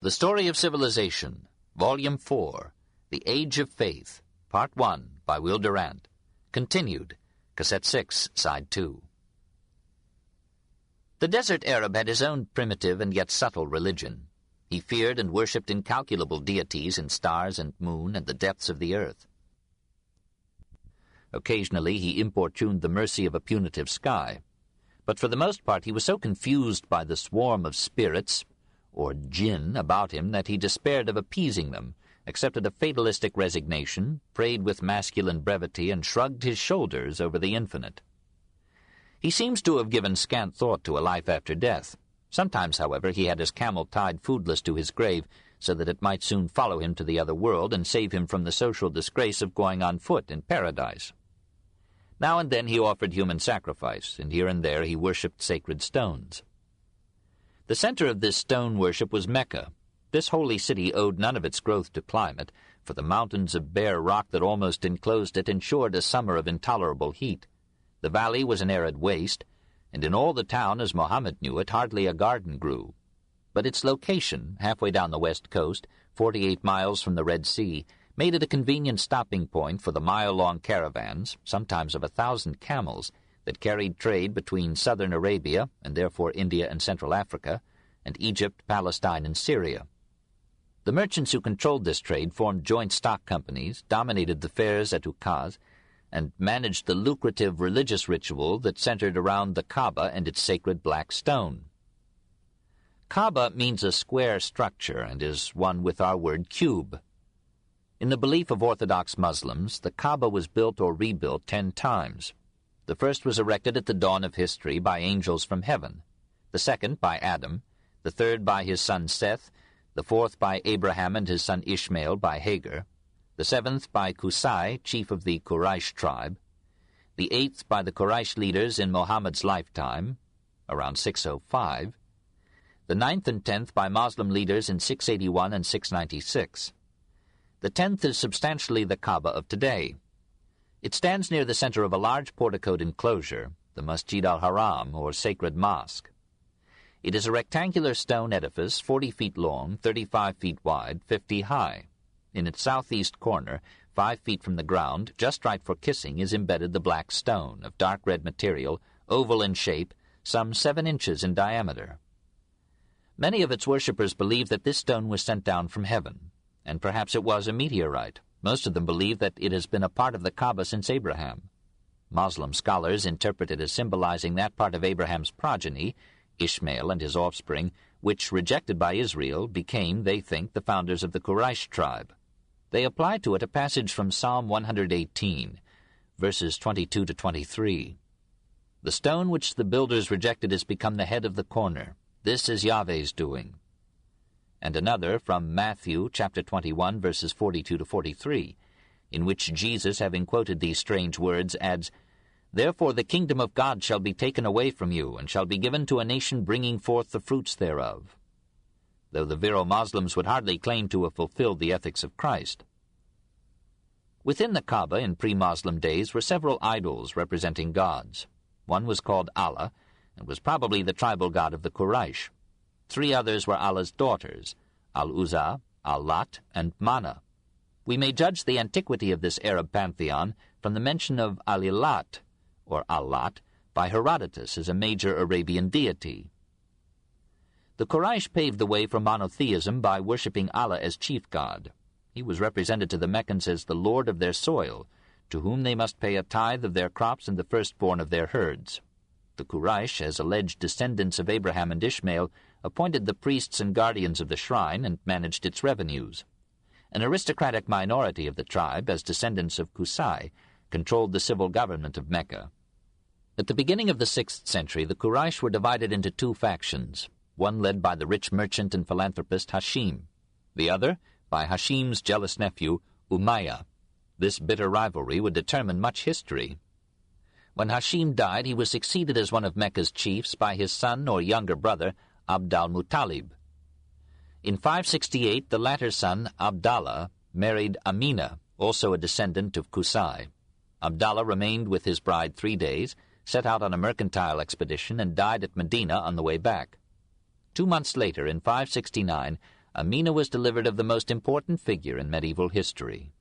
The Story of Civilization, Volume 4, The Age of Faith, Part 1, by Will Durant. Continued, Cassette 6, Side 2. The desert Arab had his own primitive and yet subtle religion. He feared and worshipped incalculable deities in stars and moon and the depths of the earth. Occasionally he importuned the mercy of a punitive sky, but for the most part he was so confused by the swarm of spirits, or jinn, about him that he despaired of appeasing them, accepted a fatalistic resignation, prayed with masculine brevity, and shrugged his shoulders over the infinite. He seems to have given scant thought to a life after death. Sometimes, however, he had his camel tied foodless to his grave, so that it might soon follow him to the other world and save him from the social disgrace of going on foot in paradise. Now and then he offered human sacrifice, and here and there he worshipped sacred stones. The center of this stone worship was Mecca. This holy city owed none of its growth to climate, for the mountains of bare rock that almost enclosed it ensured a summer of intolerable heat. The valley was an arid waste, and in all the town, as Mohammed knew it, hardly a garden grew. But its location, halfway down the west coast, 48 miles from the Red Sea, made it a convenient stopping point for the mile-long caravans, sometimes of 1,000 camels, that carried trade between southern Arabia, and therefore India and Central Africa, and Egypt, Palestine, and Syria. The merchants who controlled this trade formed joint stock companies, dominated the fairs at Ukaz, and managed the lucrative religious ritual that centered around the Kaaba and its sacred black stone. Kaaba means a square structure and is one with our word cube. In the belief of Orthodox Muslims, the Kaaba was built or rebuilt 10 times. The first was erected at the dawn of history by angels from heaven, the second by Adam, the third by his son Seth, the fourth by Abraham and his son Ishmael by Hagar, the seventh by Qusay, chief of the Quraysh tribe, the eighth by the Quraysh leaders in Muhammad's lifetime, around 605, the ninth and 10th by Muslim leaders in 681 and 696. The 10th is substantially the Kaaba of today. It stands near the center of a large porticoed enclosure, the Masjid al-Haram, or Sacred Mosque. It is a rectangular stone edifice, 40 feet long, 35 feet wide, 50 high. In its southeast corner, 5 feet from the ground, just right for kissing, is embedded the black stone, of dark red material, oval in shape, some 7 inches in diameter. Many of its worshippers believe that this stone was sent down from heaven, and perhaps it was a meteorite. Most of them believe that it has been a part of the Kaaba since Abraham. Muslim scholars interpret it as symbolizing that part of Abraham's progeny, Ishmael and his offspring, which, rejected by Israel, became, they think, the founders of the Quraysh tribe. They apply to it a passage from Psalm 118, verses 22 to 23. The stone which the builders rejected has become the head of the corner. This is Yahweh's doing. And another from Matthew chapter 21, verses 42 to 43, in which Jesus, having quoted these strange words, adds, "Therefore the kingdom of God shall be taken away from you, and shall be given to a nation bringing forth the fruits thereof," though the virile Muslims would hardly claim to have fulfilled the ethics of Christ. Within the Kaaba in pre-Muslim days were several idols representing gods. One was called Allah, and was probably the tribal god of the Quraysh. 3 others were Allah's daughters, Al-Uzza, Al-Lat, and Mana. We may judge the antiquity of this Arab pantheon from the mention of Al-Ilat, or Al-Lat, by Herodotus as a major Arabian deity. The Quraysh paved the way for monotheism by worshipping Allah as chief god. He was represented to the Meccans as the lord of their soil, to whom they must pay a tithe of their crops and the firstborn of their herds. The Quraysh, as alleged descendants of Abraham and Ishmael, appointed the priests and guardians of the shrine and managed its revenues. An aristocratic minority of the tribe, as descendants of Qusay, controlled the civil government of Mecca. At the beginning of the 6th century, the Quraysh were divided into 2 factions, one led by the rich merchant and philanthropist Hashim, the other by Hashim's jealous nephew, Umayyah. This bitter rivalry would determine much history. When Hashim died, he was succeeded as one of Mecca's chiefs by his son or younger brother, Abd al-Muttalib. In 568, the latter son, Abdallah, married Amina, also a descendant of Qusay. Abdallah remained with his bride 3 days, set out on a mercantile expedition, and died at Medina on the way back. 2 months later, in 569, Amina was delivered of the most important figure in medieval history.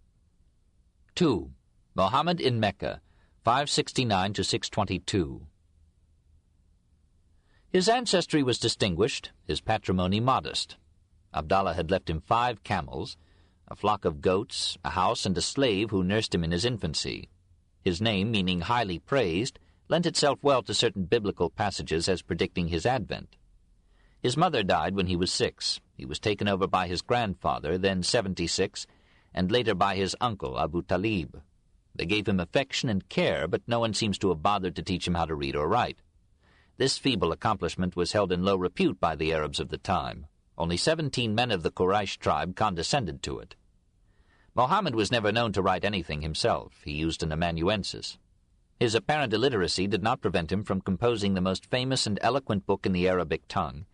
2. Muhammad in Mecca, 569 to 622. His ancestry was distinguished, his patrimony modest. Abdallah had left him 5 camels, a flock of goats, a house, and a slave who nursed him in his infancy. His name, meaning highly praised, lent itself well to certain biblical passages as predicting his advent. His mother died when he was 6. He was taken over by his grandfather, then 76, and later by his uncle, Abu Talib. They gave him affection and care, but no one seems to have bothered to teach him how to read or write. This feeble accomplishment was held in low repute by the Arabs of the time. Only 17 men of the Quraysh tribe condescended to it. Muhammad was never known to write anything himself. He used an amanuensis. His apparent illiteracy did not prevent him from composing the most famous and eloquent book in the Arabic tongue,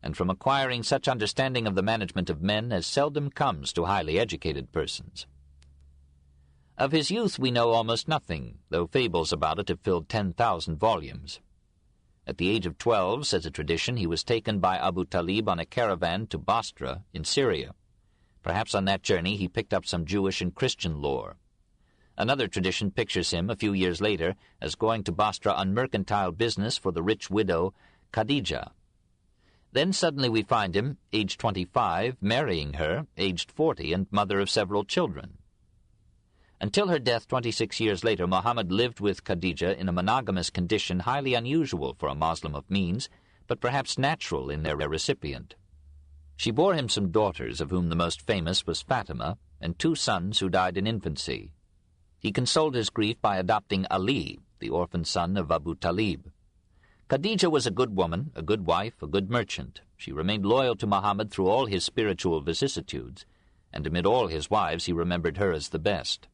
and from acquiring such understanding of the management of men as seldom comes to highly educated persons. Of his youth we know almost nothing, though fables about it have filled 10,000 volumes. At the age of 12, says a tradition, he was taken by Abu Talib on a caravan to Basra in Syria. Perhaps on that journey he picked up some Jewish and Christian lore. Another tradition pictures him, a few years later, as going to Basra on mercantile business for the rich widow Khadijah. Then suddenly we find him, aged 25, marrying her, aged 40, and mother of several children. Until her death 26 years later, Muhammad lived with Khadijah in a monogamous condition highly unusual for a Moslem of means, but perhaps natural in their recipient. She bore him some daughters, of whom the most famous was Fatima, and 2 sons who died in infancy. He consoled his grief by adopting Ali, the orphan son of Abu Talib. Khadijah was a good woman, a good wife, a good merchant. She remained loyal to Muhammad through all his spiritual vicissitudes, and amid all his wives he remembered her as the best.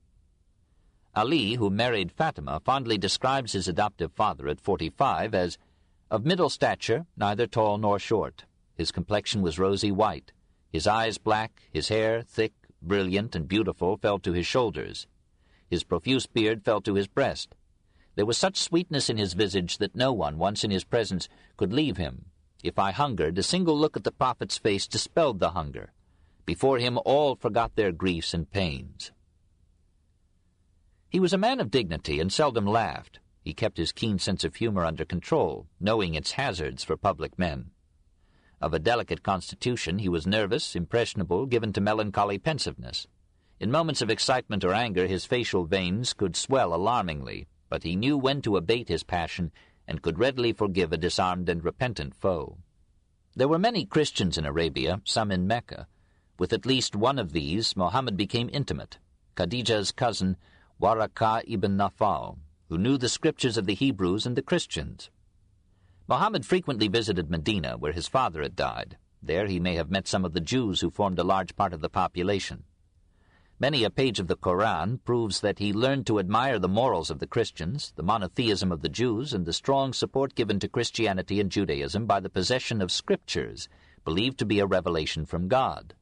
Ali, who married Fatima, fondly describes his adoptive father at 45 as of middle stature, neither tall nor short. His complexion was rosy white. His eyes black, his hair, thick, brilliant, and beautiful, fell to his shoulders. His profuse beard fell to his breast. There was such sweetness in his visage that no one, once in his presence, could leave him. If I hungered, a single look at the Prophet's face dispelled the hunger. Before him all forgot their griefs and pains. He was a man of dignity and seldom laughed. He kept his keen sense of humor under control, knowing its hazards for public men. Of a delicate constitution, he was nervous, impressionable, given to melancholy pensiveness. In moments of excitement or anger, his facial veins could swell alarmingly, but he knew when to abate his passion and could readily forgive a disarmed and repentant foe. There were many Christians in Arabia, some in Mecca. With at least one of these, Muhammad became intimate. Khadijah's cousin, Waraka ibn Nawfal, who knew the scriptures of the Hebrews and the Christians. Muhammad frequently visited Medina, where his father had died. There he may have met some of the Jews who formed a large part of the population. Many a page of the Koran proves that he learned to admire the morals of the Christians, the monotheism of the Jews, and the strong support given to Christianity and Judaism by the possession of scriptures, believed to be a revelation from God.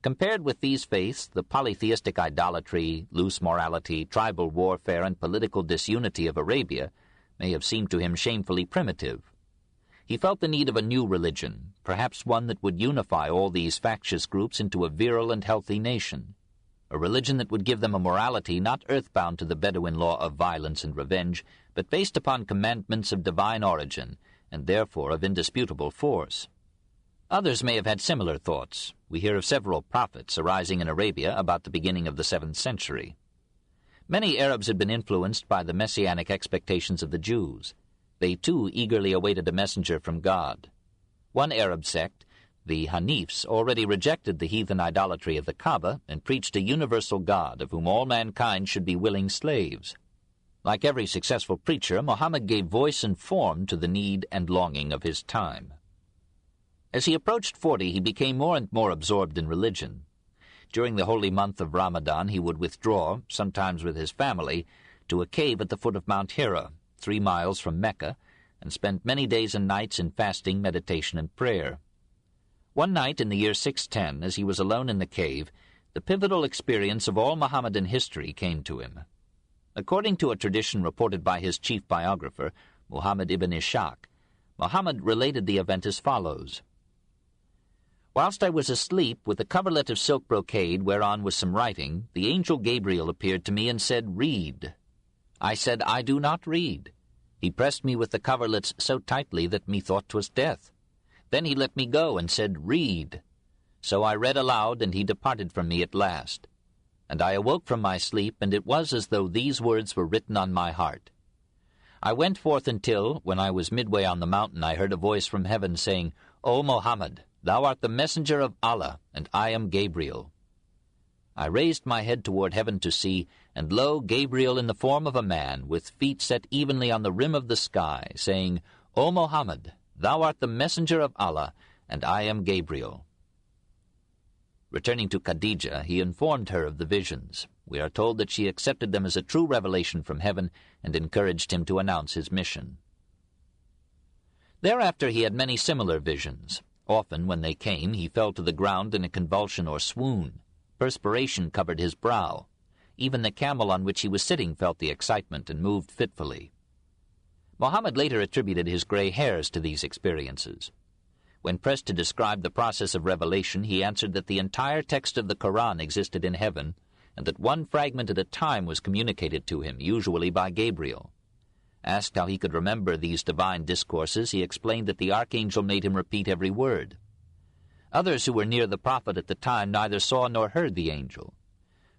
Compared with these faiths, the polytheistic idolatry, loose morality, tribal warfare, and political disunity of Arabia may have seemed to him shamefully primitive. He felt the need of a new religion, perhaps one that would unify all these factious groups into a virile and healthy nation, a religion that would give them a morality not earthbound to the Bedouin law of violence and revenge, but based upon commandments of divine origin, and therefore of indisputable force. Others may have had similar thoughts. We hear of several prophets arising in Arabia about the beginning of the 7th century. Many Arabs had been influenced by the messianic expectations of the Jews. They, too, eagerly awaited a messenger from God. One Arab sect, the Hanifs, already rejected the heathen idolatry of the Kaaba and preached a universal God of whom all mankind should be willing slaves. Like every successful preacher, Muhammad gave voice and form to the need and longing of his time. As he approached 40, he became more and more absorbed in religion. During the holy month of Ramadan, he would withdraw, sometimes with his family, to a cave at the foot of Mount Hegira, 3 miles from Mecca, and spent many days and nights in fasting, meditation, and prayer. One night in the year 610, as he was alone in the cave, the pivotal experience of all Mohammedan history came to him. According to a tradition reported by his chief biographer, Muhammad ibn Ishaq, Muhammad related the event as follows. Whilst I was asleep, with a coverlet of silk brocade whereon was some writing, the angel Gabriel appeared to me and said, "Read." I said, "I do not read." He pressed me with the coverlets so tightly that methought 'twas death. Then he let me go and said, "Read." So I read aloud, and he departed from me at last. And I awoke from my sleep, and it was as though these words were written on my heart. I went forth until, when I was midway on the mountain, I heard a voice from heaven saying, "O Mohammed, thou art the messenger of Allah, and I am Gabriel." I raised my head toward heaven to see, and lo, Gabriel in the form of a man, with feet set evenly on the rim of the sky, saying, "O Mohammed, thou art the messenger of Allah, and I am Gabriel." Returning to Khadijah, he informed her of the visions. We are told that she accepted them as a true revelation from heaven and encouraged him to announce his mission. Thereafter he had many similar visions. Often, when they came, he fell to the ground in a convulsion or swoon. Perspiration covered his brow. Even the camel on which he was sitting felt the excitement and moved fitfully. Muhammad later attributed his gray hairs to these experiences. When pressed to describe the process of revelation, he answered that the entire text of the Quran existed in heaven, and that one fragment at a time was communicated to him, usually by Gabriel. Asked how he could remember these divine discourses, he explained that the archangel made him repeat every word. Others who were near the prophet at the time neither saw nor heard the angel.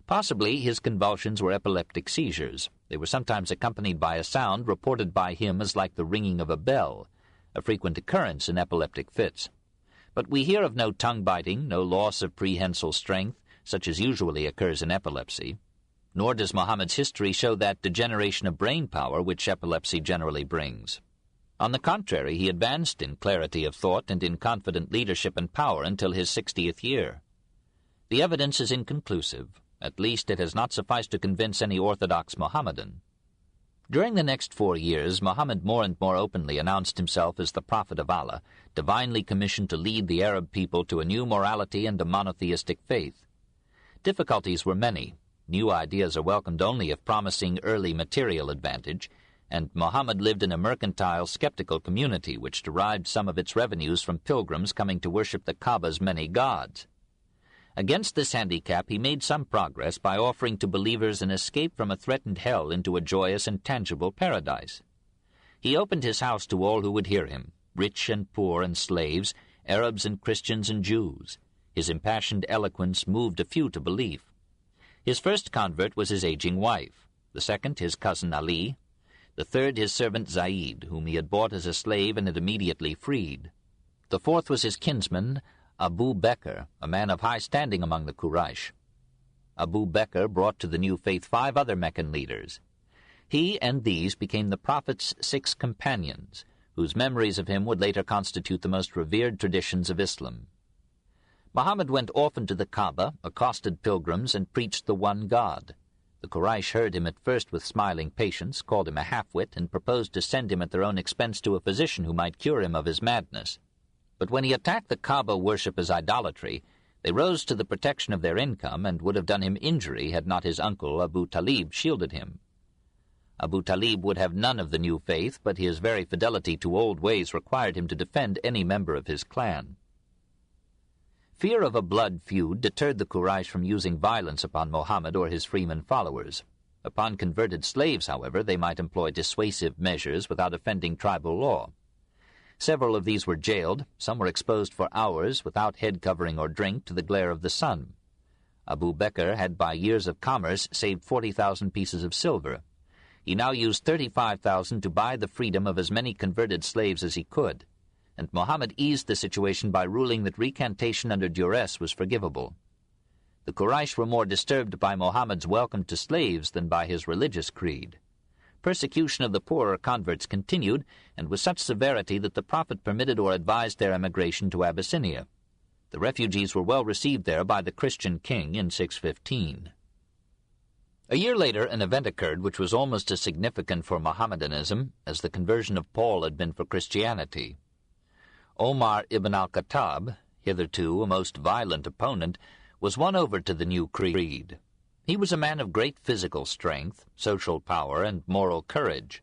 Possibly his convulsions were epileptic seizures. They were sometimes accompanied by a sound reported by him as like the ringing of a bell, a frequent occurrence in epileptic fits. But we hear of no tongue-biting, no loss of prehensile strength, such as usually occurs in epilepsy. Nor does Muhammad's history show that degeneration of brain power which epilepsy generally brings. On the contrary, he advanced in clarity of thought and in confident leadership and power until his 60th year. The evidence is inconclusive. At least it has not sufficed to convince any orthodox Mohammedan. During the next 4 years, Muhammad more and more openly announced himself as the prophet of Allah, divinely commissioned to lead the Arab people to a new morality and a monotheistic faith. Difficulties were many. New ideas are welcomed only if promising early material advantage, and Muhammad lived in a mercantile, skeptical community which derived some of its revenues from pilgrims coming to worship the Kaaba's many gods. Against this handicap he made some progress by offering to believers an escape from a threatened hell into a joyous and tangible paradise. He opened his house to all who would hear him, rich and poor and slaves, Arabs and Christians and Jews. His impassioned eloquence moved a few to belief. His first convert was his aging wife, the second his cousin Ali, the third his servant Zaid, whom he had bought as a slave and had immediately freed. The fourth was his kinsman, Abu Bakr, a man of high standing among the Quraysh. Abu Bakr brought to the new faith 5 other Meccan leaders. He and these became the Prophet's 6 companions, whose memories of him would later constitute the most revered traditions of Islam. Muhammad went often to the Kaaba, accosted pilgrims, and preached the one God. The Quraysh heard him at first with smiling patience, called him a half-wit, and proposed to send him at their own expense to a physician who might cure him of his madness. But when he attacked the Kaaba worship as idolatry, they rose to the protection of their income and would have done him injury had not his uncle Abu Talib shielded him. Abu Talib would have none of the new faith, but his very fidelity to old ways required him to defend any member of his clan. Fear of a blood feud deterred the Quraysh from using violence upon Muhammad or his freeman followers. Upon converted slaves, however, they might employ dissuasive measures without offending tribal law. Several of these were jailed, some were exposed for hours without head covering or drink to the glare of the sun. Abu Bakr had by years of commerce saved 40,000 pieces of silver. He now used 35,000 to buy the freedom of as many converted slaves as he could, and Muhammad eased the situation by ruling that recantation under duress was forgivable. The Quraysh were more disturbed by Muhammad's welcome to slaves than by his religious creed. Persecution of the poorer converts continued, and with such severity that the Prophet permitted or advised their emigration to Abyssinia. The refugees were well received there by the Christian king in 615. A year later, an event occurred which was almost as significant for Mohammedanism as the conversion of Paul had been for Christianity. Omar ibn al-Khattab, hitherto a most violent opponent, was won over to the new creed. He was a man of great physical strength, social power, and moral courage.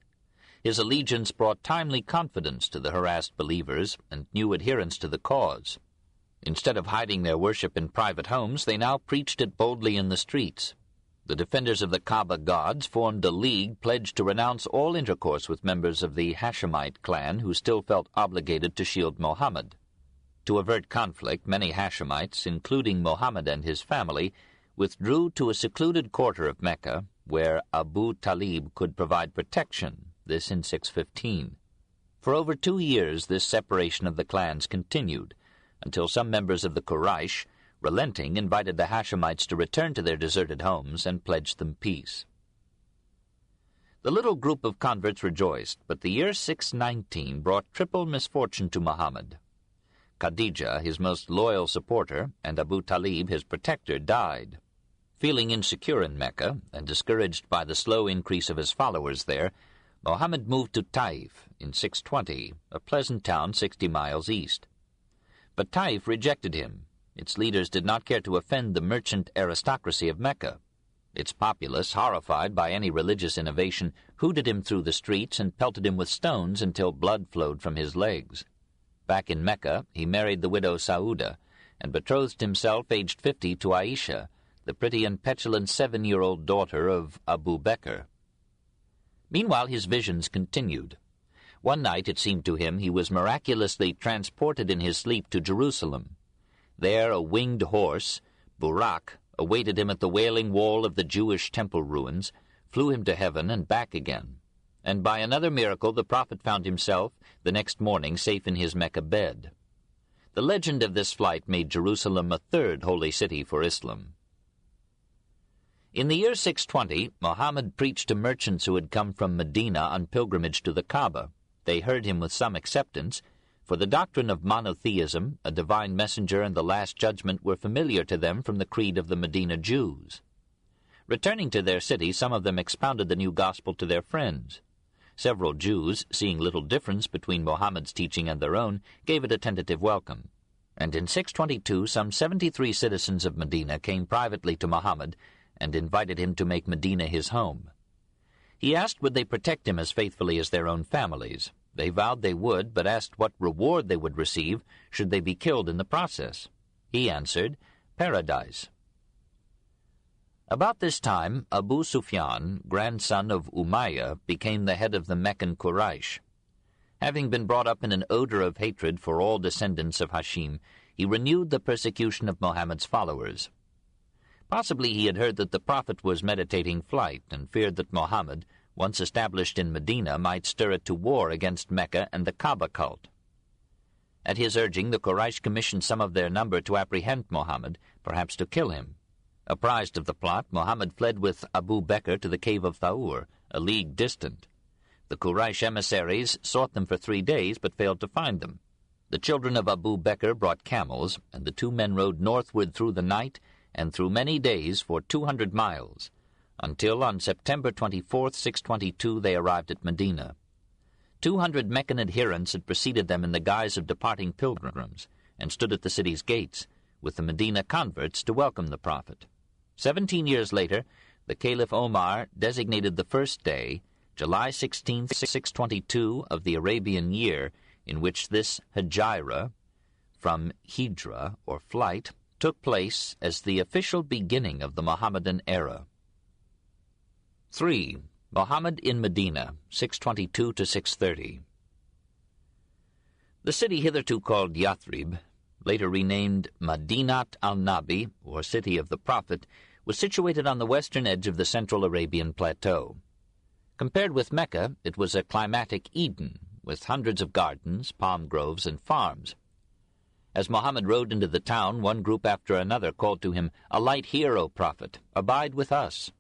His allegiance brought timely confidence to the harassed believers and new adherence to the cause. Instead of hiding their worship in private homes, they now preached it boldly in the streets. The defenders of the Kaaba gods formed a league pledged to renounce all intercourse with members of the Hashemite clan who still felt obligated to shield Muhammad. To avert conflict, many Hashemites, including Muhammad and his family, withdrew to a secluded quarter of Mecca, where Abu Talib could provide protection, this in 615. For over 2 years this separation of the clans continued, until some members of the Quraysh, relenting, invited the Hashemites to return to their deserted homes and pledged them peace. The little group of converts rejoiced, but the year 619 brought triple misfortune to Muhammad. Khadijah, his most loyal supporter, and Abu Talib, his protector, died. Feeling insecure in Mecca, and discouraged by the slow increase of his followers there, Muhammad moved to Taif in 620, a pleasant town 60 miles east. But Taif rejected him. Its leaders did not care to offend the merchant aristocracy of Mecca. Its populace, horrified by any religious innovation, hooted him through the streets and pelted him with stones until blood flowed from his legs. Back in Mecca, he married the widow Sauda and betrothed himself, aged 50, to Aisha, the pretty and petulant 7-year-old daughter of Abu Bakr. Meanwhile, his visions continued. One night it seemed to him he was miraculously transported in his sleep to Jerusalem. There a winged horse, Burak, awaited him at the Wailing Wall of the Jewish temple ruins, flew him to heaven and back again. And by another miracle the prophet found himself, the next morning, safe in his Mecca bed. The legend of this flight made Jerusalem a third holy city for Islam. In the year 620, Muhammad preached to merchants who had come from Medina on pilgrimage to the Kaaba. They heard him with some acceptance, for the doctrine of monotheism, a divine messenger, and the Last Judgment were familiar to them from the creed of the Medina Jews. Returning to their city, some of them expounded the new gospel to their friends. Several Jews, seeing little difference between Muhammad's teaching and their own, gave it a tentative welcome. And in 622, some 73 citizens of Medina came privately to Muhammad and invited him to make Medina his home. He asked would they protect him as faithfully as their own families. They vowed they would, but asked what reward they would receive should they be killed in the process. He answered, paradise. About this time, Abu Sufyan, grandson of Umayyah, became the head of the Meccan Quraysh. Having been brought up in an odor of hatred for all descendants of Hashim, he renewed the persecution of Muhammad's followers. Possibly he had heard that the Prophet was meditating flight and feared that Muhammad, once established in Medina, might stir it to war against Mecca and the Kaaba cult. At his urging, the Quraysh commissioned some of their number to apprehend Muhammad, perhaps to kill him. Apprised of the plot, Muhammad fled with Abu Bakr to the cave of Thawr, a league distant. The Quraysh emissaries sought them for 3 days, but failed to find them. The children of Abu Bakr brought camels, and the 2 men rode northward through the night and through many days for 200 miles, until on September 24, 622, they arrived at Medina. 200 Meccan adherents had preceded them in the guise of departing pilgrims, and stood at the city's gates, with the Medina converts to welcome the Prophet. 17 years later, the Caliph Omar designated the first day, July 16, 622, of the Arabian year, in which this Hegira, from Hegira, or flight, took place as the official beginning of the Mohammedan era. 3. Muhammad in Medina, 622 to 630. The city hitherto called Yathrib, later renamed Madinat al-Nabi, or City of the Prophet, was situated on the western edge of the central Arabian plateau. Compared with Mecca, it was a climatic Eden, with hundreds of gardens, palm groves, and farms. As Muhammad rode into the town, one group after another called to him, "Alight here, O Prophet! Abide with us!"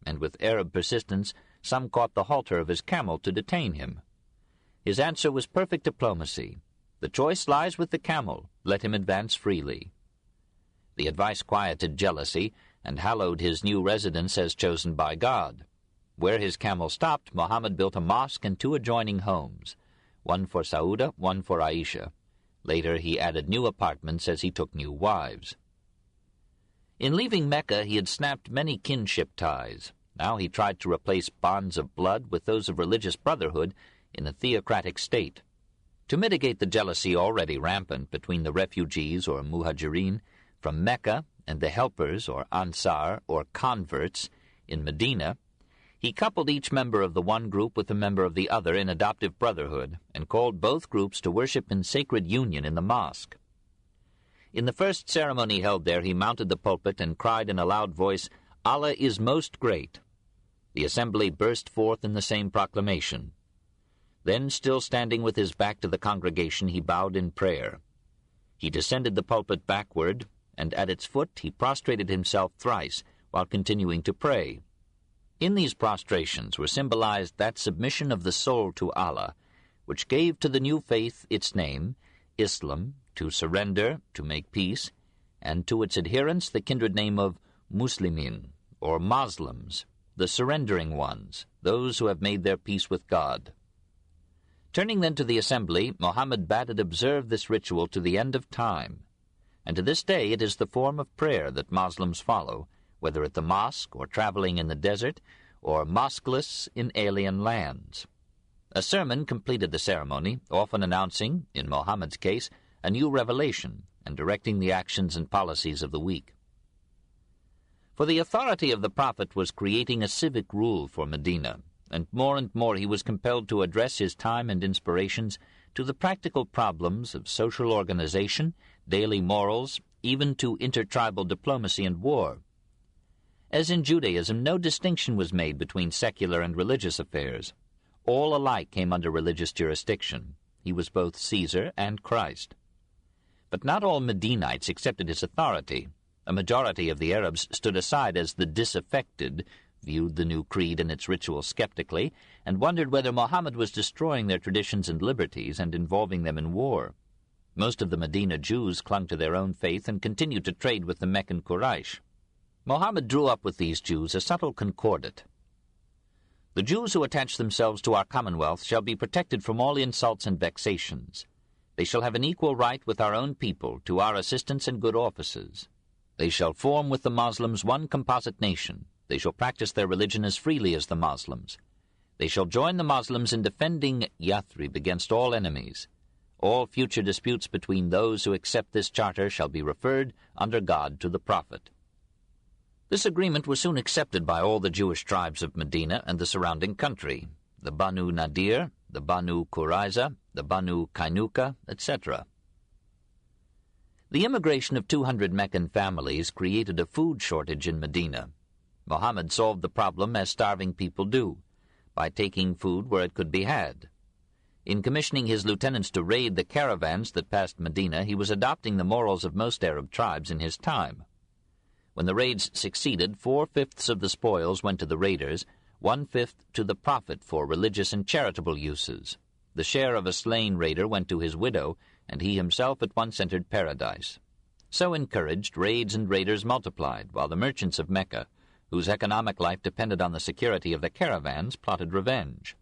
And with Arab persistence, some caught the halter of his camel to detain him. His answer was perfect diplomacy. "The choice lies with the camel. Let him advance freely." The advice quieted jealousy and hallowed his new residence as chosen by God. Where his camel stopped, Muhammad built a mosque and 2 adjoining homes, one for Sauda, one for Aisha. Later he added new apartments as he took new wives. In leaving Mecca, he had snapped many kinship ties. Now he tried to replace bonds of blood with those of religious brotherhood in a theocratic state. To mitigate the jealousy already rampant between the refugees or muhajirin from Mecca and the helpers or ansar or converts in Medina, he coupled each member of the one group with a member of the other in adoptive brotherhood and called both groups to worship in sacred union in the mosque. In the first ceremony held there, he mounted the pulpit and cried in a loud voice, "Allah is most great." The assembly burst forth in the same proclamation. Then, still standing with his back to the congregation, he bowed in prayer. He descended the pulpit backward, and at its foot he prostrated himself thrice, while continuing to pray. In these prostrations were symbolized that submission of the soul to Allah, which gave to the new faith its name, Islam, to surrender, to make peace, and to its adherents the kindred name of Muslimin, or Moslems, the surrendering ones, those who have made their peace with God. Turning then to the assembly, Muhammad bade it observe this ritual to the end of time, and to this day it is the form of prayer that Moslems follow, whether at the mosque or traveling in the desert, or mosqueless in alien lands. A sermon completed the ceremony, often announcing, in Muhammad's case, a new revelation and directing the actions and policies of the week. For the authority of the Prophet was creating a civic rule for Medina, and more he was compelled to address his time and inspirations to the practical problems of social organization, daily morals, even to intertribal diplomacy and war. As in Judaism, no distinction was made between secular and religious affairs. All alike came under religious jurisdiction. He was both Caesar and Christ. But not all Medinites accepted his authority. A majority of the Arabs stood aside as the disaffected, viewed the new creed and its ritual skeptically, and wondered whether Muhammad was destroying their traditions and liberties and involving them in war. Most of the Medina Jews clung to their own faith and continued to trade with the Meccan Quraysh. Muhammad drew up with these Jews a subtle concordat. The Jews who attach themselves to our commonwealth shall be protected from all insults and vexations. They shall have an equal right with our own people to our assistance and good offices. They shall form with the Moslems one composite nation. They shall practice their religion as freely as the Moslems. They shall join the Moslems in defending Yathrib against all enemies. All future disputes between those who accept this charter shall be referred, under God, to the Prophet. This agreement was soon accepted by all the Jewish tribes of Medina and the surrounding country, the Banu Nadir, the Banu Qurayza, the Banu Kainuka, etc. The immigration of 200 Meccan families created a food shortage in Medina. Muhammad solved the problem as starving people do, by taking food where it could be had. In commissioning his lieutenants to raid the caravans that passed Medina, he was adopting the morals of most Arab tribes in his time. When the raids succeeded, 4/5 of the spoils went to the raiders, 1/5 to the Prophet for religious and charitable uses. The share of a slain raider went to his widow, and he himself at once entered paradise. So encouraged, raids and raiders multiplied, while the merchants of Mecca, whose economic life depended on the security of the caravans, plotted revenge.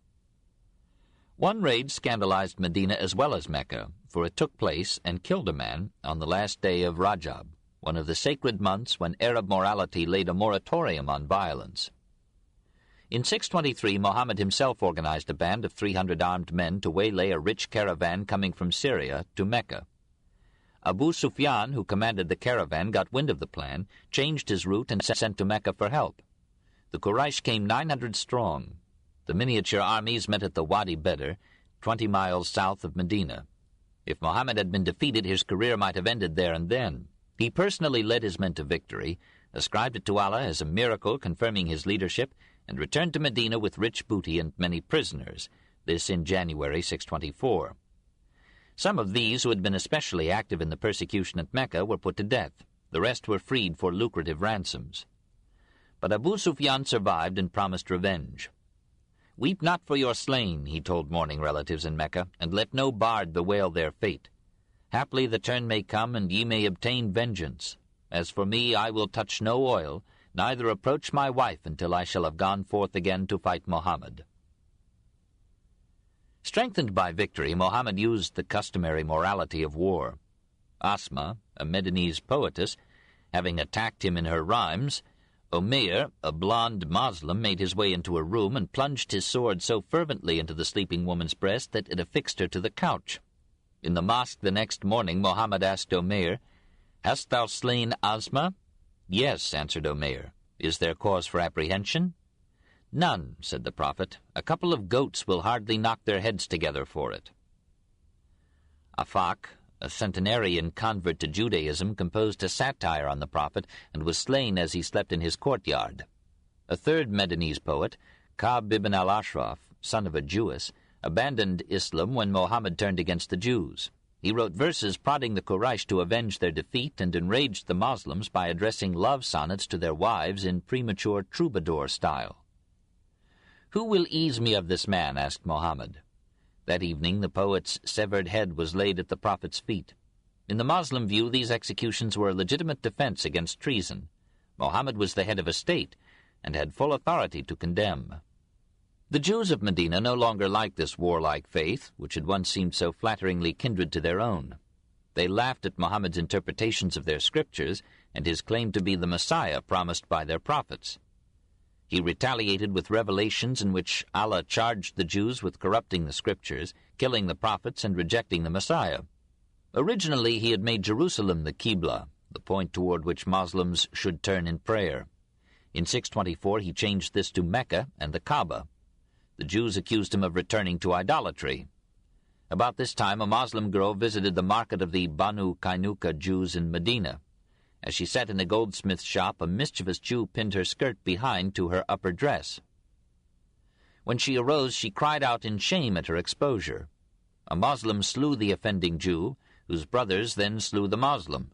One raid scandalized Medina as well as Mecca, for it took place and killed a man on the last day of Rajab, one of the sacred months when Arab morality laid a moratorium on violence. In 623, Muhammad himself organized a band of 300 armed men to waylay a rich caravan coming from Syria to Mecca. Abu Sufyan, who commanded the caravan, got wind of the plan, changed his route, and sent to Mecca for help. The Quraysh came 900 strong. The miniature armies met at the Wadi Badr, 20 miles south of Medina. If Muhammad had been defeated, his career might have ended there and then. He personally led his men to victory, ascribed it to Allah as a miracle confirming his leadership, and returned to Medina with rich booty and many prisoners, this in January 624. Some of these who had been especially active in the persecution at Mecca were put to death. The rest were freed for lucrative ransoms. But Abu Sufyan survived and promised revenge. "Weep not for your slain," he told mourning relatives in Mecca, "and let no bard bewail their fate. Haply the turn may come, and ye may obtain vengeance. As for me, I will touch no oil, neither approach my wife until I shall have gone forth again to fight Muhammad." Strengthened by victory, Muhammad used the customary morality of war. Asma, a Medinese poetess, having attacked him in her rhymes, Umayr, a blond Moslem, made his way into a room and plunged his sword so fervently into the sleeping woman's breast that it affixed her to the couch. In the mosque the next morning, Muhammad asked Umayr, "Hast thou slain Asma?" "Yes," answered Umayr. "Is there cause for apprehension?" "None," said the Prophet. "A couple of goats will hardly knock their heads together for it." Afaq, a centenarian convert to Judaism, composed a satire on the Prophet and was slain as he slept in his courtyard. A third Medinese poet, Ka'b ibn al-Ashraf, son of a Jewess, abandoned Islam when Muhammad turned against the Jews. He wrote verses prodding the Quraysh to avenge their defeat and enraged the Muslims by addressing love sonnets to their wives in premature troubadour style. "Who will ease me of this man?" asked Muhammad. That evening the poet's severed head was laid at the Prophet's feet. In the Moslem view, these executions were a legitimate defense against treason. Muhammad was the head of a state and had full authority to condemn. The Jews of Medina no longer liked this warlike faith, which had once seemed so flatteringly kindred to their own. They laughed at Muhammad's interpretations of their scriptures and his claim to be the Messiah promised by their prophets. He retaliated with revelations in which Allah charged the Jews with corrupting the scriptures, killing the prophets, and rejecting the Messiah. Originally, he had made Jerusalem the Qibla, the point toward which Muslims should turn in prayer. In 624, he changed this to Mecca and the Kaaba. The Jews accused him of returning to idolatry. About this time, a Moslem girl visited the market of the Banu Qaynuqa Jews in Medina. As she sat in a goldsmith's shop, a mischievous Jew pinned her skirt behind to her upper dress. When she arose, she cried out in shame at her exposure. A Moslem slew the offending Jew, whose brothers then slew the Moslem.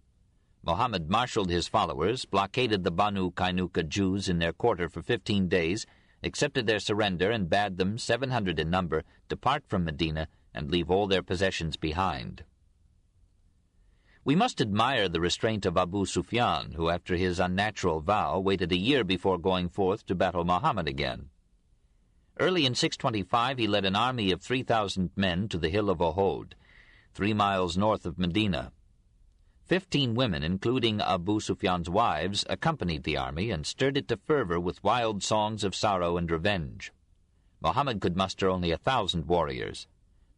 Muhammad marshaled his followers, blockaded the Banu Qaynuqa Jews in their quarter for 15 days, accepted their surrender, and bade them, 700 in number, depart from Medina and leave all their possessions behind. We must admire the restraint of Abu Sufyan, who, after his unnatural vow, waited a year before going forth to battle Muhammad again. Early in 625, he led an army of 3,000 men to the hill of Uhud, 3 miles north of Medina. 15 women, including Abu Sufyan's wives, accompanied the army and stirred it to fervor with wild songs of sorrow and revenge. Muhammad could muster only 1,000 warriors.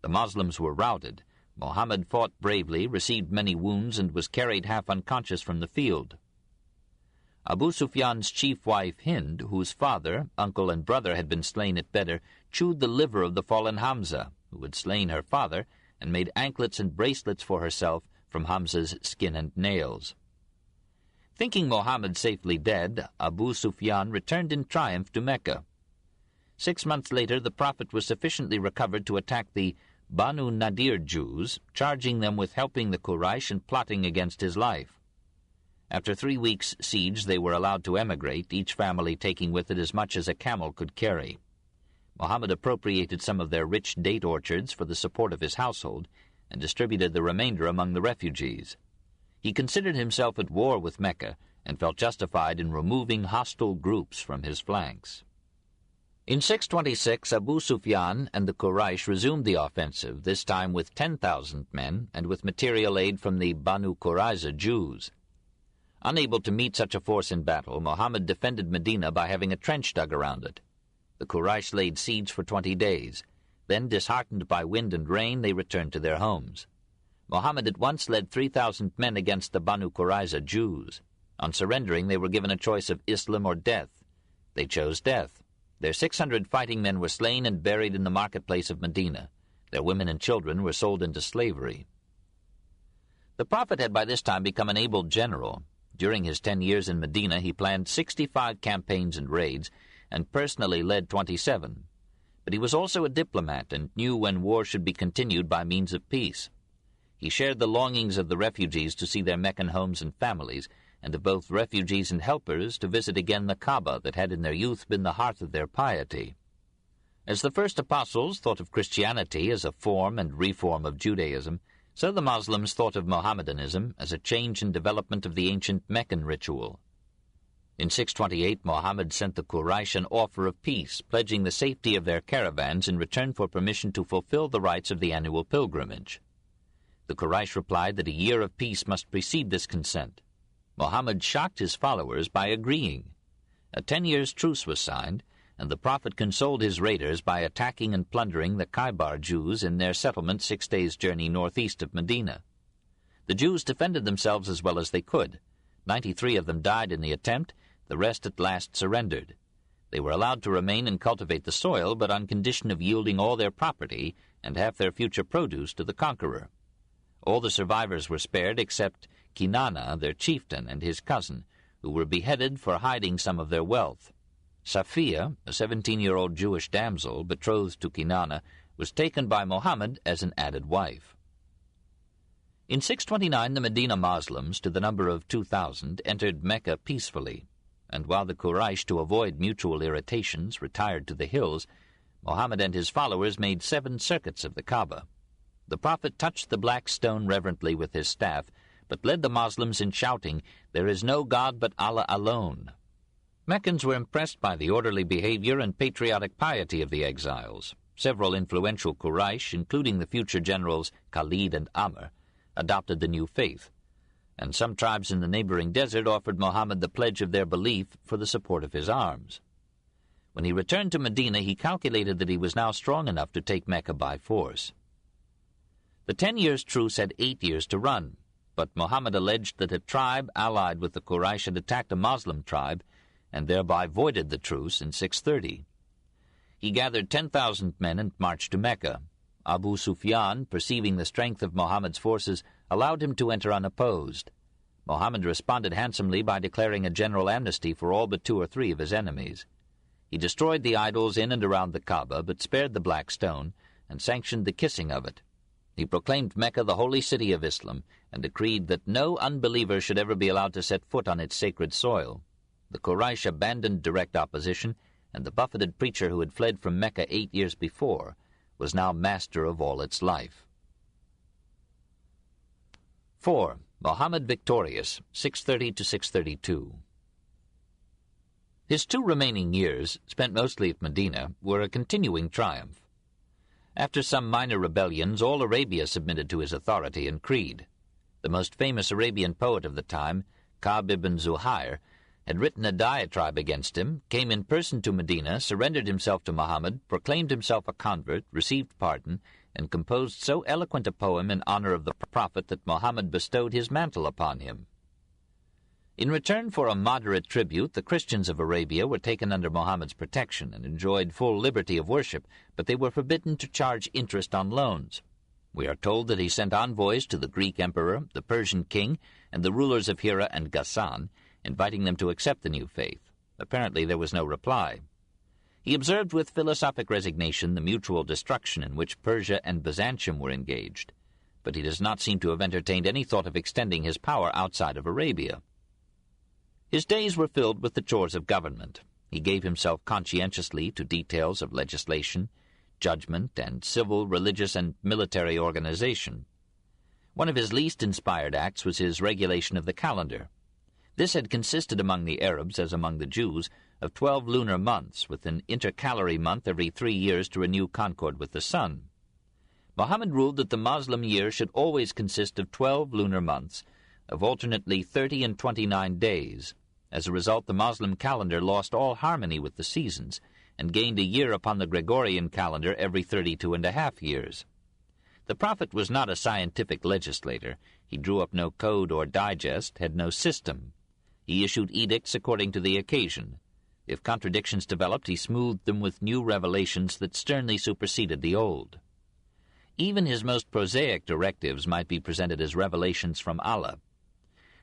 The Muslims were routed. Muhammad fought bravely, received many wounds, and was carried half unconscious from the field. Abu Sufyan's chief wife Hind, whose father, uncle, and brother had been slain at Badr, chewed the liver of the fallen Hamza, who had slain her father, and made anklets and bracelets for herself from Hamza's skin and nails. Thinking Muhammad safely dead, Abu Sufyan returned in triumph to Mecca. 6 months later, the Prophet was sufficiently recovered to attack the Banu Nadir Jews, charging them with helping the Quraysh and plotting against his life. After 3 weeks' siege, they were allowed to emigrate, each family taking with it as much as a camel could carry. Muhammad appropriated some of their rich date orchards for the support of his household and distributed the remainder among the refugees. He considered himself at war with Mecca and felt justified in removing hostile groups from his flanks. In 626, Abu Sufyan and the Quraysh resumed the offensive, this time with 10,000 men and with material aid from the Banu Qurayza Jews. Unable to meet such a force in battle, Muhammad defended Medina by having a trench dug around it. The Quraysh laid siege for 20 days. Then, disheartened by wind and rain, they returned to their homes. Muhammad at once led 3,000 men against the Banu Qurayza Jews. On surrendering, they were given a choice of Islam or death. They chose death. Their 600 fighting men were slain and buried in the marketplace of Medina. Their women and children were sold into slavery. The Prophet had by this time become an able general. During his 10 years in Medina, he planned 65 campaigns and raids, and personally led 27. But he was also a diplomat and knew when war should be continued by means of peace. He shared the longings of the refugees to see their Meccan homes and families, and of both refugees and helpers to visit again the Kaaba that had in their youth been the hearth of their piety. As the first apostles thought of Christianity as a form and reform of Judaism, so the Muslims thought of Mohammedanism as a change and development of the ancient Meccan ritual. In 628, Muhammad sent the Quraysh an offer of peace, pledging the safety of their caravans in return for permission to fulfill the rites of the annual pilgrimage. The Quraysh replied that a year of peace must precede this consent. Muhammad shocked his followers by agreeing. A 10 years truce was signed, and the Prophet consoled his raiders by attacking and plundering the Khaybar Jews in their settlement 6 days' journey northeast of Medina. The Jews defended themselves as well as they could. 93 of them died in the attempt, the rest at last surrendered. They were allowed to remain and cultivate the soil, but on condition of yielding all their property and half their future produce to the conqueror. All the survivors were spared except Kinana, their chieftain, and his cousin, who were beheaded for hiding some of their wealth. Safiya, a 17-year-old Jewish damsel betrothed to Kinana, was taken by Muhammad as an added wife. In 629 the Medina Muslims, to the number of 2,000, entered Mecca peacefully, and while the Quraysh, to avoid mutual irritations, retired to the hills, Muhammad and his followers made 7 circuits of the Kaaba. The Prophet touched the black stone reverently with his staff, but led the Muslims in shouting, "There is no God but Allah alone." Meccans were impressed by the orderly behavior and patriotic piety of the exiles. Several influential Quraysh, including the future generals Khalid and Amr, adopted the new faith, and some tribes in the neighboring desert offered Muhammad the pledge of their belief for the support of his arms. When he returned to Medina, he calculated that he was now strong enough to take Mecca by force. The 10 years' truce had 8 years to run, but Muhammad alleged that a tribe allied with the Quraysh had attacked a Muslim tribe and thereby voided the truce in 630. He gathered 10,000 men and marched to Mecca. Abu Sufyan, perceiving the strength of Muhammad's forces, allowed him to enter unopposed. Muhammad responded handsomely by declaring a general amnesty for all but 2 or 3 of his enemies. He destroyed the idols in and around the Kaaba, but spared the black stone, and sanctioned the kissing of it. He proclaimed Mecca the holy city of Islam, and decreed that no unbeliever should ever be allowed to set foot on its sacred soil. The Quraysh abandoned direct opposition, and the buffeted preacher who had fled from Mecca 8 years before was now master of all its life. 4. Muhammad victorious, 630 to 632. His 2 remaining years, spent mostly at Medina, were a continuing triumph. After some minor rebellions, all Arabia submitted to his authority and creed. The most famous Arabian poet of the time, Ka'b ibn Zuhair, had written a diatribe against him, came in person to Medina, surrendered himself to Muhammad, proclaimed himself a convert, received pardon, and composed so eloquent a poem in honor of the Prophet that Muhammad bestowed his mantle upon him. In return for a moderate tribute, the Christians of Arabia were taken under Muhammad's protection and enjoyed full liberty of worship, but they were forbidden to charge interest on loans. We are told that he sent envoys to the Greek emperor, the Persian king, and the rulers of Hira and Ghassan, inviting them to accept the new faith. Apparently there was no reply. He observed with philosophic resignation the mutual destruction in which Persia and Byzantium were engaged, but he does not seem to have entertained any thought of extending his power outside of Arabia. His days were filled with the chores of government. He gave himself conscientiously to details of legislation, judgment, and civil, religious, and military organization. One of his least inspired acts was his regulation of the calendar. This had consisted among the Arabs, as among the Jews, of 12 lunar months, with an intercalary month every 3 years to renew concord with the sun. Muhammad ruled that the Muslim year should always consist of 12 lunar months, of alternately 30 and 29 days. As a result, the Muslim calendar lost all harmony with the seasons, and gained a year upon the Gregorian calendar every 32.5 years. The Prophet was not a scientific legislator. He drew up no code or digest, had no system. He issued edicts according to the occasion. If contradictions developed, he smoothed them with new revelations that sternly superseded the old. Even his most prosaic directives might be presented as revelations from Allah.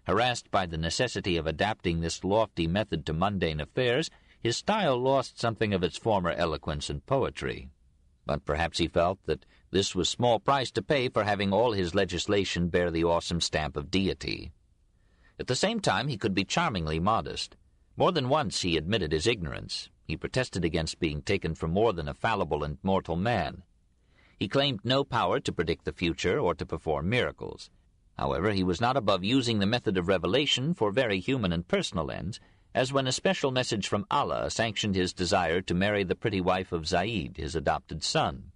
Harassed by the necessity of adapting this lofty method to mundane affairs, his style lost something of its former eloquence and poetry. But perhaps he felt that this was small price to pay for having all his legislation bear the awesome stamp of deity. At the same time, he could be charmingly modest. More than once he admitted his ignorance. He protested against being taken for more than a fallible and mortal man. He claimed no power to predict the future or to perform miracles. However, he was not above using the method of revelation for very human and personal ends, as when a special message from Allah sanctioned his desire to marry the pretty wife of Zayd, his adopted son.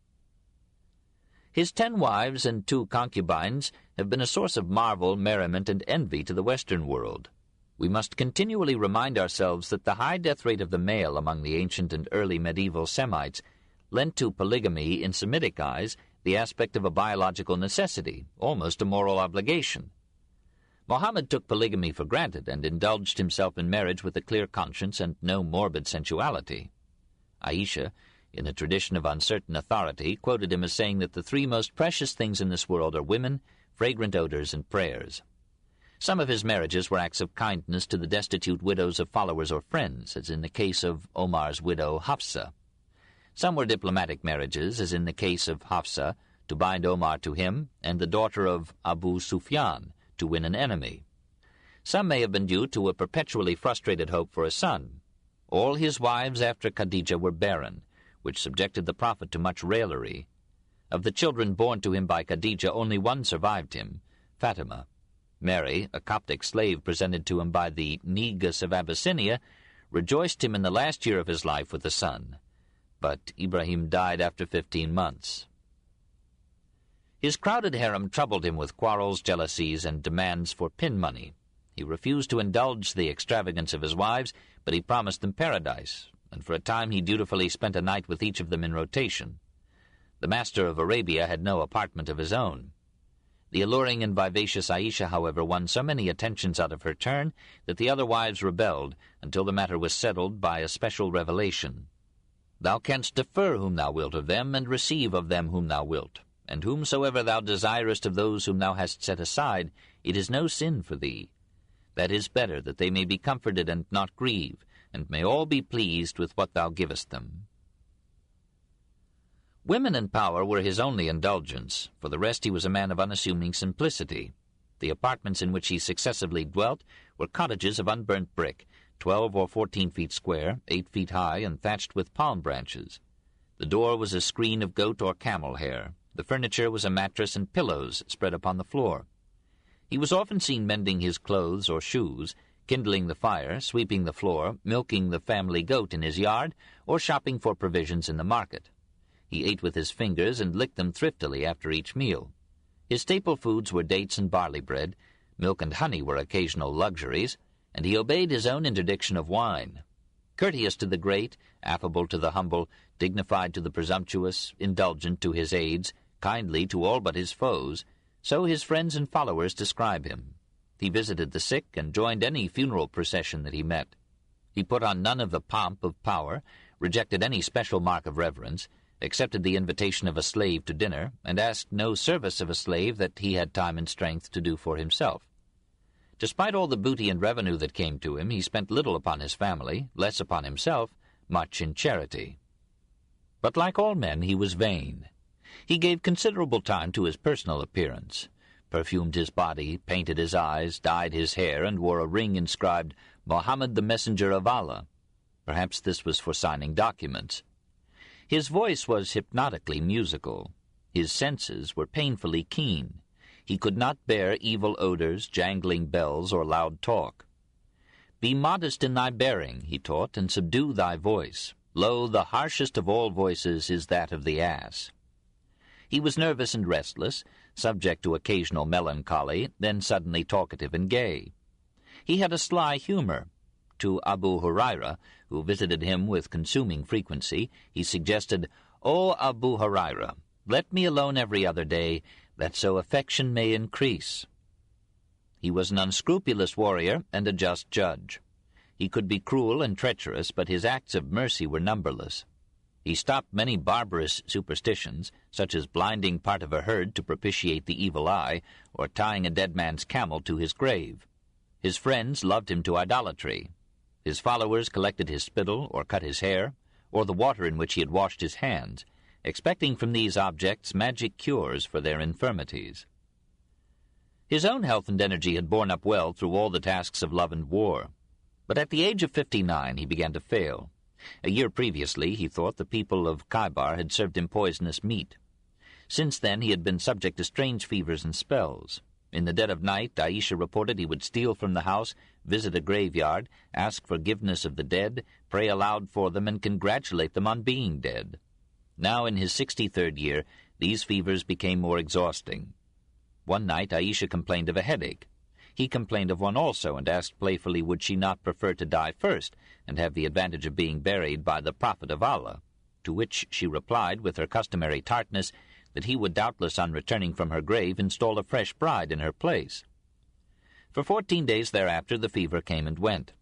His 10 wives and 2 concubines have been a source of marvel, merriment, and envy to the Western world. We must continually remind ourselves that the high death rate of the male among the ancient and early medieval Semites lent to polygamy in Semitic eyes the aspect of a biological necessity, almost a moral obligation. Muhammad took polygamy for granted and indulged himself in marriage with a clear conscience and no morbid sensuality. Aisha, in a tradition of uncertain authority, quoted him as saying that the three most precious things in this world are women, fragrant odors, and prayers. Some of his marriages were acts of kindness to the destitute widows of followers or friends, as in the case of Omar's widow Hafsa. Some were diplomatic marriages, as in the case of Hafsa, to bind Omar to him, and the daughter of Abu Sufyan, to win an enemy. Some may have been due to a perpetually frustrated hope for a son. All his wives after Khadijah were barren, which subjected the Prophet to much raillery. Of the children born to him by Khadijah, only one survived him, Fatima. Mary, a Coptic slave presented to him by the Negus of Abyssinia, rejoiced him in the last year of his life with a son. But Ibrahim died after 15 months. His crowded harem troubled him with quarrels, jealousies, and demands for pin money. He refused to indulge the extravagance of his wives, but he promised them paradise, and for a time he dutifully spent a night with each of them in rotation. The master of Arabia had no apartment of his own. The alluring and vivacious Aisha, however, won so many attentions out of her turn that the other wives rebelled until the matter was settled by a special revelation. Thou canst defer whom thou wilt of them, and receive of them whom thou wilt. And whomsoever thou desirest of those whom thou hast set aside, it is no sin for thee. That is better, that they may be comforted and not grieve, and may all be pleased with what thou givest them. Women and power were his only indulgence. For the rest he was a man of unassuming simplicity. The apartments in which he successively dwelt were cottages of unburnt brick, 12 or 14 feet square, 8 feet high, and thatched with palm branches. The door was a screen of goat or camel hair. The furniture was a mattress and pillows spread upon the floor. He was often seen mending his clothes or shoes, kindling the fire, sweeping the floor, milking the family goat in his yard, or shopping for provisions in the market. He ate with his fingers and licked them thriftily after each meal. His staple foods were dates and barley bread, milk and honey were occasional luxuries, and he obeyed his own interdiction of wine. Courteous to the great, affable to the humble, dignified to the presumptuous, indulgent to his aides, kindly to all but his foes, so his friends and followers describe him. He visited the sick and joined any funeral procession that he met. He put on none of the pomp of power, rejected any special mark of reverence, accepted the invitation of a slave to dinner, and asked no service of a slave that he had time and strength to do for himself. Despite all the booty and revenue that came to him, he spent little upon his family, less upon himself, much in charity. But like all men, he was vain. He gave considerable time to his personal appearance, perfumed his body, painted his eyes, dyed his hair, and wore a ring inscribed, "Mohammed the Messenger of Allah." Perhaps this was for signing documents. His voice was hypnotically musical. His senses were painfully keen. He could not bear evil odors, jangling bells, or loud talk. "Be modest in thy bearing," he taught, "and subdue thy voice. Lo, the harshest of all voices is that of the ass." He was nervous and restless, subject to occasional melancholy, then suddenly talkative and gay. He had a sly humor. To Abu Huraira, who visited him with consuming frequency, he suggested, "O Abu Huraira, let me alone every other day, that so affection may increase." He was an unscrupulous warrior and a just judge. He could be cruel and treacherous, but his acts of mercy were numberless. He stopped many barbarous superstitions, such as blinding part of a herd to propitiate the evil eye, or tying a dead man's camel to his grave. His friends loved him to idolatry. His followers collected his spittle, or cut his hair, or the water in which he had washed his hands, expecting from these objects magic cures for their infirmities. His own health and energy had borne up well through all the tasks of love and war, but at the age of 59 he began to fail. A year previously, he thought, the people of Khaybar had served him poisonous meat. Since then he had been subject to strange fevers and spells. In the dead of night, Aisha reported he would steal from the house, visit a graveyard, ask forgiveness of the dead, pray aloud for them, and congratulate them on being dead. Now, in his 63rd year, these fevers became more exhausting. One night Aisha complained of a headache. He complained of one also, and asked playfully would she not prefer to die first, and have the advantage of being buried by the Prophet of Allah, to which she replied with her customary tartness that he would doubtless, on returning from her grave, install a fresh bride in her place. For 14 days thereafter the fever came and went.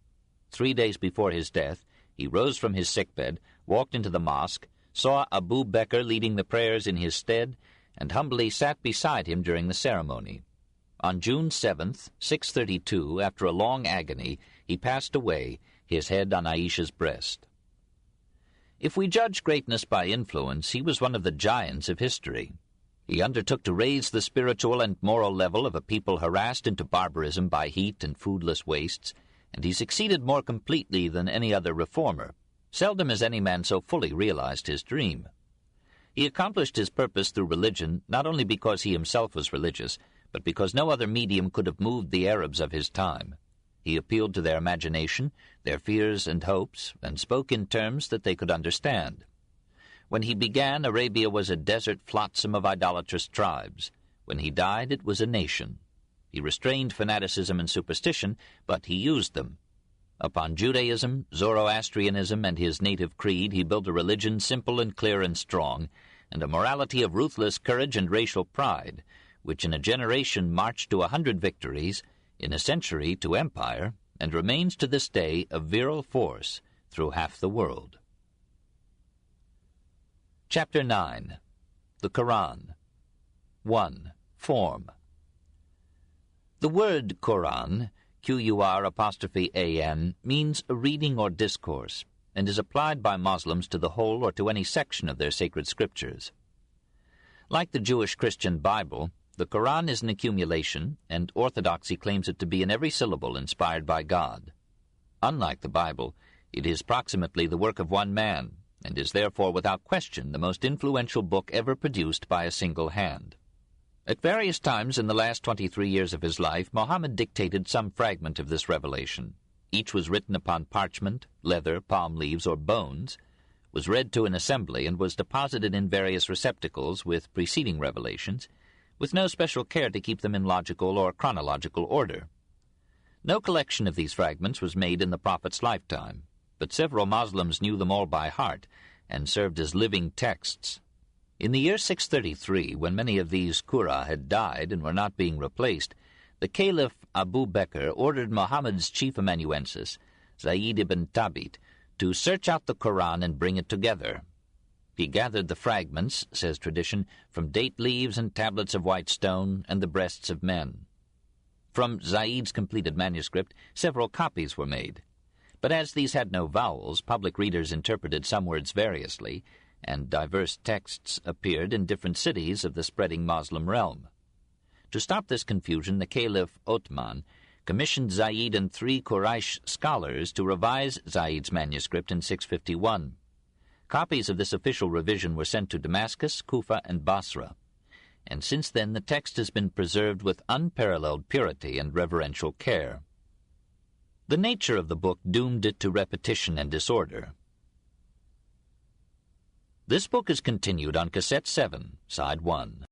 3 days before his death, he rose from his sickbed, walked into the mosque, saw Abu Bakr leading the prayers in his stead, and humbly sat beside him during the ceremony. On June 7th, 632, after a long agony, he passed away, his head on Aisha's breast. If we judge greatness by influence, he was one of the giants of history. He undertook to raise the spiritual and moral level of a people harassed into barbarism by heat and foodless wastes, and he succeeded more completely than any other reformer. Seldom has any man so fully realized his dream. He accomplished his purpose through religion not only because he himself was religious, but because no other medium could have moved the Arabs of his time. He appealed to their imagination, their fears and hopes, and spoke in terms that they could understand. When he began, Arabia was a desert flotsam of idolatrous tribes. When he died, it was a nation. He restrained fanaticism and superstition, but he used them. Upon Judaism, Zoroastrianism, and his native creed, he built a religion simple and clear and strong, and a morality of ruthless courage and racial pride, which in a generation marched to 100 victories, in a century to empire, and remains to this day a virile force through half the world. Chapter 9. The Quran. 1. Form. The word Quran, Qur', means a reading or discourse, and is applied by Muslims to the whole or to any section of their sacred scriptures. Like the Jewish-Christian Bible, the Quran is an accumulation, and orthodoxy claims it to be in every syllable inspired by God. Unlike the Bible, it is proximately the work of one man, and is therefore without question the most influential book ever produced by a single hand. At various times in the last 23 years of his life, Muhammad dictated some fragment of this revelation. Each was written upon parchment, leather, palm leaves, or bones, was read to an assembly, and was deposited in various receptacles with preceding revelations, with no special care to keep them in logical or chronological order. No collection of these fragments was made in the Prophet's lifetime, but several Muslims knew them all by heart and served as living texts. In the year 633, when many of these Qur'a had died and were not being replaced, the Caliph Abu Bakr ordered Muhammad's chief amanuensis, Zayd ibn Thabit, to search out the Quran and bring it together. He gathered the fragments, says tradition, from date leaves and tablets of white stone and the breasts of men. From Zayd's completed manuscript, several copies were made. But as these had no vowels, public readers interpreted some words variously, and diverse texts appeared in different cities of the spreading Moslem realm. To stop this confusion, the Caliph Othman commissioned Zayd and 3 Quraysh scholars to revise Zayd's manuscript in 651. Copies of this official revision were sent to Damascus, Kufa, and Basra, and since then the text has been preserved with unparalleled purity and reverential care. The nature of the book doomed it to repetition and disorder. This book is continued on Cassette 7, Side 1.